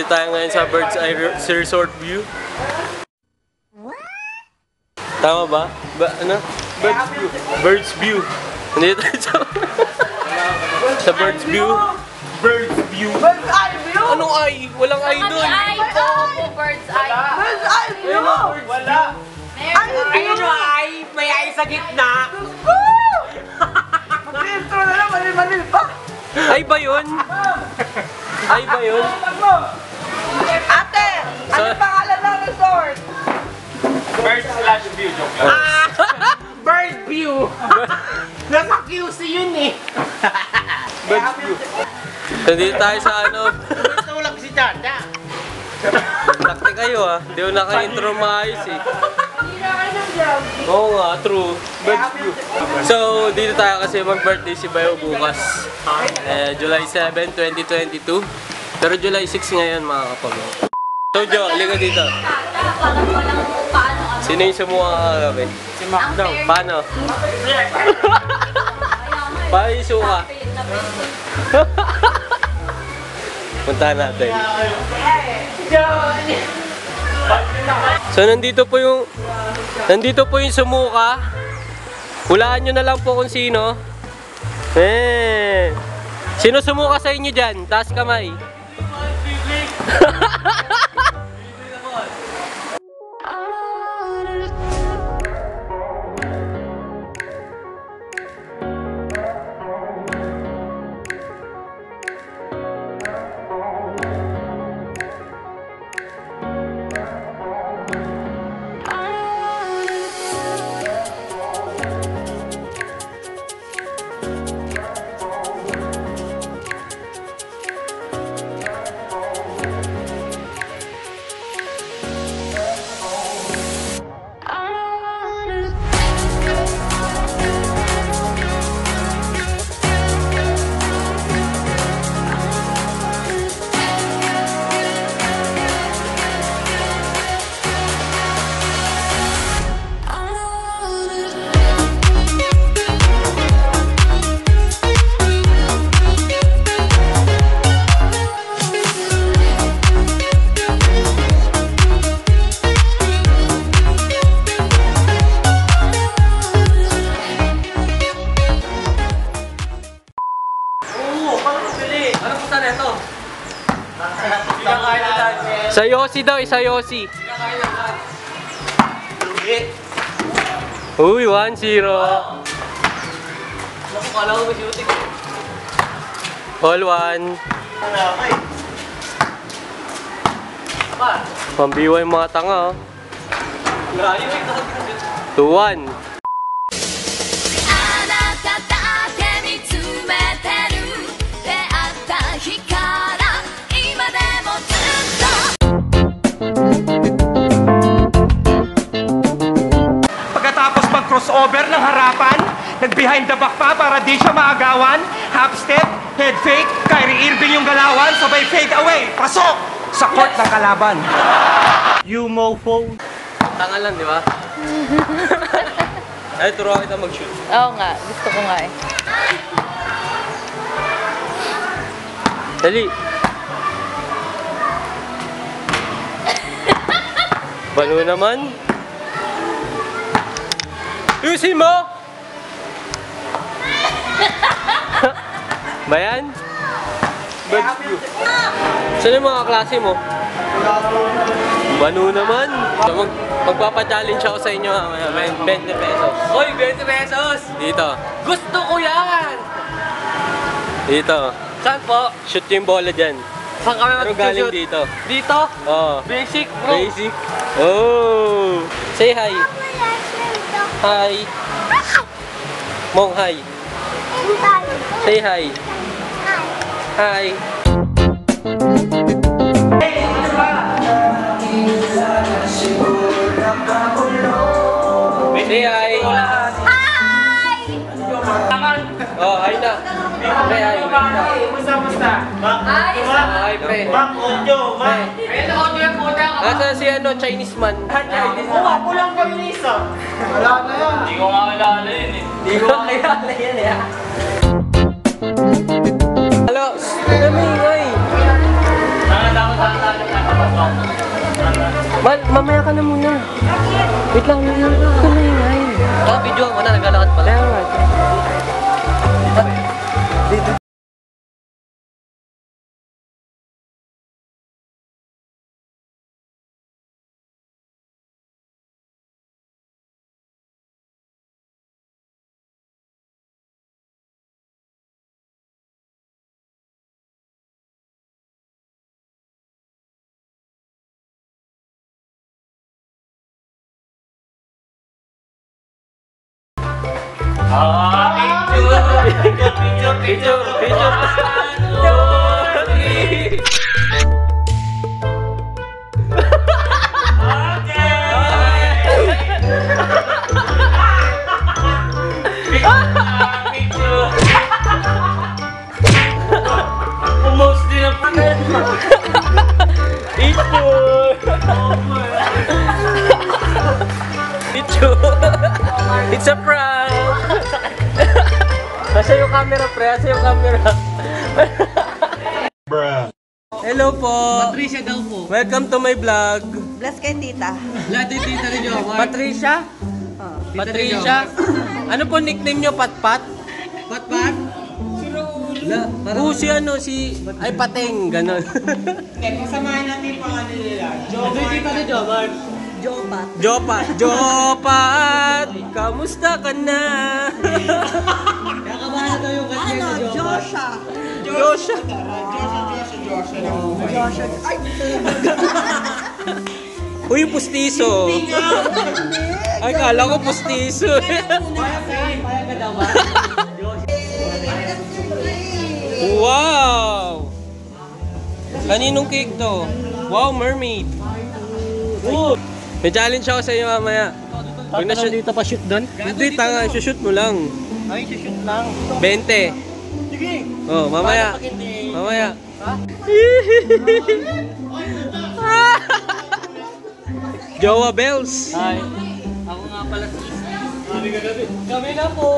Nandito tayo ngayon sa Bird's Eye Resort View. Tama ba? Ano? Bird's View. Bird's View. Nandito tayo sa Bird's View. Bird's View. Bird's Eye View? Anong eye? Walang eye doon. Eye po. Bird's Eye. Bird's Eye View? Wala. Ayun o, may eye sa gitna. Mag-intro na lang, mali-mali pa. Ay ba yun? Ay ba yun? Ate, ano pangalan ng resort? Bird/view, joke lang. Bird view. Nasa QC yun eh. Bird's View. Nandito tayo sa ano. Gusto lang si Dada. Takti kayo ah. Hindi ko naka-intro maayos eh. Oo nga, true. Bird's View. So, dito tayo kasi mag-birthday si Bayo bukas. July 7, 2022. Pero July 6 ngayon mga kapamilya. So, Jo, halika dito. Sino yung sumuha kagabi? Si Mac daw. Paano? Paano yung suka? Puntahan natin. So, nandito po yung sumuka. Hulaan nyo na lang po kung sino. Sino sumuka sa inyo dyan? Taas kamay. Sa Yossi daw, sa Yossi. Uy, 1-0. All 1. Pambiwa yung mga tanga, oh. 2-1. Crossover ng harapan, nag-behind the back pa para di siya maagawan, half step, head fake, Kyrie Irving yung galawan, sabay fade away, pasok sa court ng kalaban. You mofo. Tanga lang, di ba? Ay, turuan kita mag-shoot. Oo nga, gusto ko nga eh. Dali. Balo naman. Ayusin mo! Bayan? Bird's View. Saan yung mga klase mo? Banu naman. So, magpapa-challenge ako sa inyo ha. 20 pesos. Hoy, 20 pesos! Dito. Gusto ko yan! Dito. Saan po? Shoot yung bola dyan. Saan kami Pero galing dito. Dito? Oo. Basic, bro. Basic. Oh! Say hi. Hi. Mong hi. Say hi. Hi. Say hi. Hi! Oh, hi na. Pre, hi. Musta? Hi! Hi, pre. Audio, Asa si ano, Chinese man? Pulang feminist ah. Wala na yan. Hindi ko makilala yun eh. Hindi ko makilala yan eh. Hello. Namingay. Dapat Mamaya ka na muna. Wait lang, ito na hingayin. Video mo na, naglalakad pala. It's a prank! Nasa yung camera, pre. Nasa yung camera. Hello po. Patricia daw po. Welcome to my vlog. Bless kay tita. Lahat yung tita rin nyo. Patricia? Patricia? Ano po nickname nyo? Patpat? Patpat? Si Raul. Si ano, si... Ay, Pateng. Ganon. Kasamahan natin yung pangalan nila. Jomar. Jopat. Jopat. Jopat. Kamusta ka na? Ano? Joshua. Joshua. Joshua. Ay! Uy, pustiso. Ay, kala ko pustiso. Wow! Kaninong cake to? Wow, mermaid. May challenge ako sa iyo mamaya. Pag na-shoot dito pa shoot doon? Hindi, tanga. Shoot mo lang. Ay, shoot lang. 20. Sige. Oh, mamaya. Mamaya. Jowa Bells. Ay, ako nga pala si Kami na po.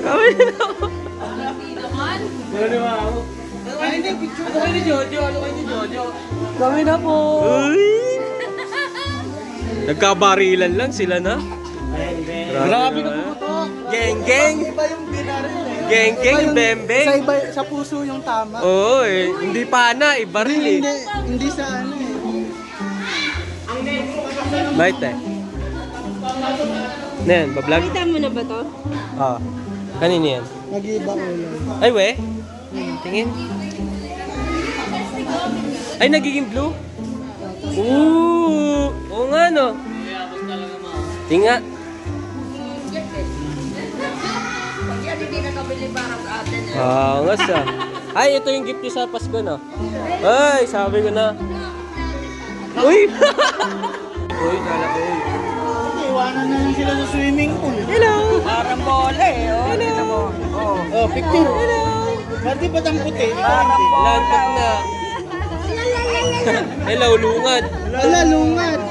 Kami na po. Wala naman ako. Ano kayo ni Jojo? Ano kayo ni Jojo? Kami na po. Nagkabarilan lang sila na. Grabe ka pumutok. Geng geng. Iba yung binaril eh. Geng geng, bembeng. Sa iba, sa puso yung tama. Oo eh. Hindi pana, ibaril eh. Hindi sa ano eh. Bait eh. Ano yan, bablog? Kita mo na ba to? Ah. Kanino yan? Nag-iba ko lang. Ay we. Tingin. Ay, nagiging blue? Oo. Oo nga no. Tinga. Ah, nga sa. Ay, ito yung gift niyo sa Pasko no. Ay, sabi ko na. Uy! Uy, kala ko. Iwanan na lang sila sa swimming pool. Hello! Parang bola eh. Oh, dito mo. Oh, picture. Hello. Pati ba tang puti? Parang Lantok na. Hello, lungad. Wala, lungad.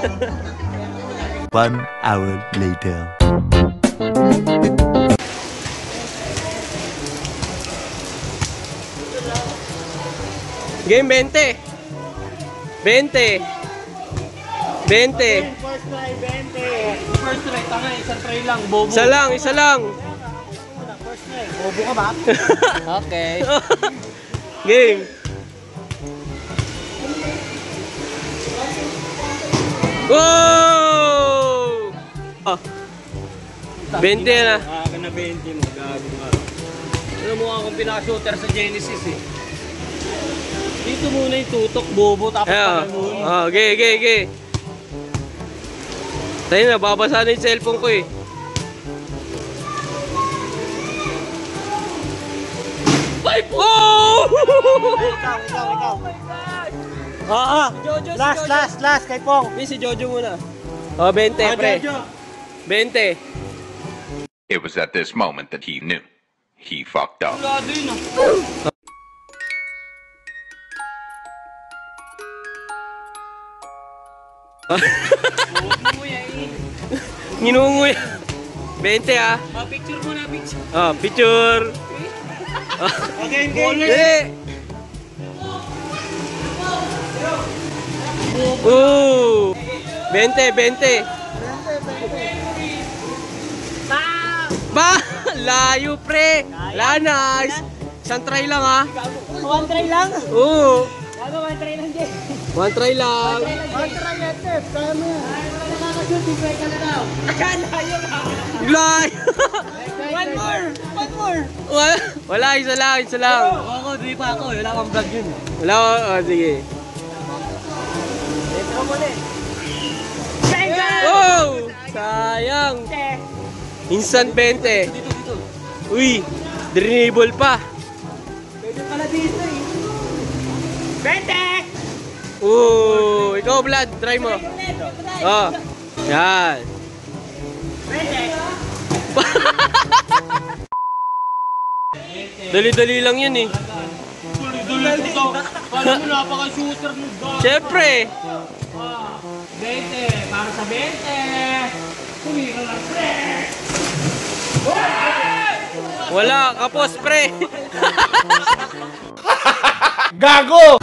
1 hour later. Game 20. 20. 20. First try, 20. First try, tanga, isang try lang, bobo. Isa lang, isa lang. First try. Bobo ka ba? Okay. Game. Wow! Ah. 20 na. Ka na 20 mo, gago nga. Ano mo akong pinaka-shooter sa Genesis eh. Dito muna yung tutok, bobo, tapos Ayan. tagal muna. Ah, okay. Tayo na, babasa na yung cellphone ko eh. Ay, oh! Ikaw. Last, kay Pong. May si Jojo muna. Oh, 20, pre. Jojo. 20. It was at this moment that he knew. He fucked up. Wala din ah. Nginunguy. 20 ah. Picture muna, picture. Ah, picture. Okay, Eh. Oo! 20, 20. Ba! Layo, pre! La, nice! Isang try lang, ha? One try lang. Oo! Gago, one try lang, Jay. One try lang. One try yan, Tep. Kaya mo yan. Nakakashoot, break ka na daw. Layo lang. Layo! One more. One more. Wala, isa lang, isa lang. Ako, di pa ako. Wala akong vlog yun. Wala, sige. Intro mo ulit. Oh! Sayang! Instant 20. Uy! Drenable pa. Pwede pala dito eh. 20! Oh! Ikaw, Vlad, try mo. Oh. Yan. 20! Dali-dali lang yun eh. Paano mo napaka-shooter mo ba? Siyempre! 20! Para sa 20! Tumira lang, pre! Wala, kapos, pre! Gago!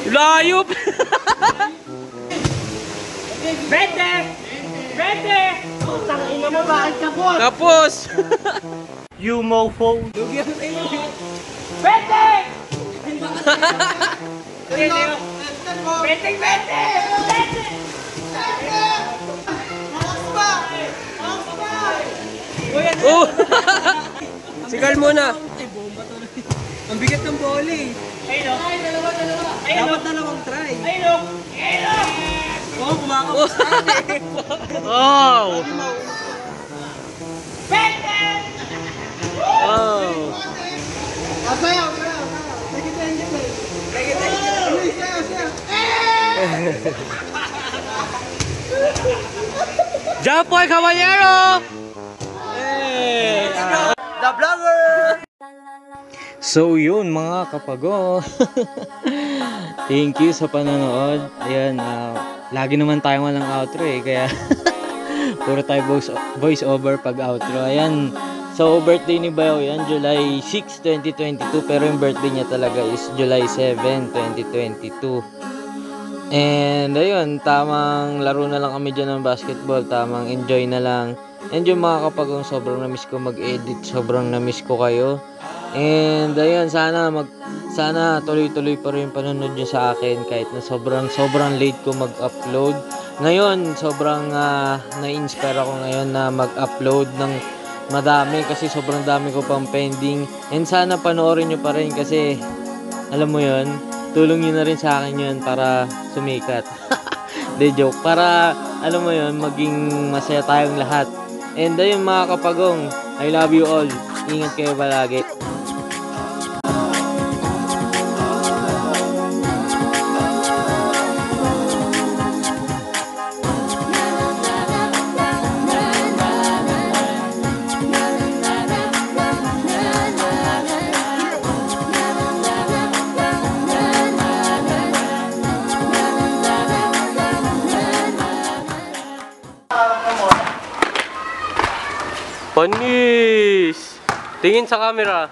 Layo! 20! 20! Putang ina mo, bakit ka po? Kapos! You mofo. 20! 20! Oh! Sigal muna. Ang bigat ng bola eh. Ayun o. Ayun o. Dapat dalawang try. Ayun o. Ayun o. Oo, kumakapos na eh. Oh! 20! Oh! Asayaw, asayaw. Jump boy, caballero! Hey! The vlogger! So yun mga kapago. Thank you sa panonood. Ayan, lagi naman tayo walang outro eh, kaya puro tayo voice over pag outro. Ayan, so birthday ni Bayaw yan, July 6, 2022, pero yung birthday niya talaga is July 7, 2022. And ayun, tamang laro na lang kami dyan ng basketball, tamang enjoy na lang. And yung mga kapagong sobrang na-miss ko mag-edit, sobrang na-miss ko kayo. And ayun, sana tuloy-tuloy pa rin panonood nyo sa akin kahit na sobrang late ko mag-upload. Ngayon, sobrang na-inspire ako ngayon na mag-upload ng madami kasi sobrang dami ko pang pending. And sana panoorin nyo pa rin kasi alam mo yun, tulong nyo na rin sa akin yun para sumikat. De joke, para alam mo yun, maging masaya tayong lahat. And ayun mga kapagong, I love you all. Ingat kayo palagi. Panis! Tingin sa camera.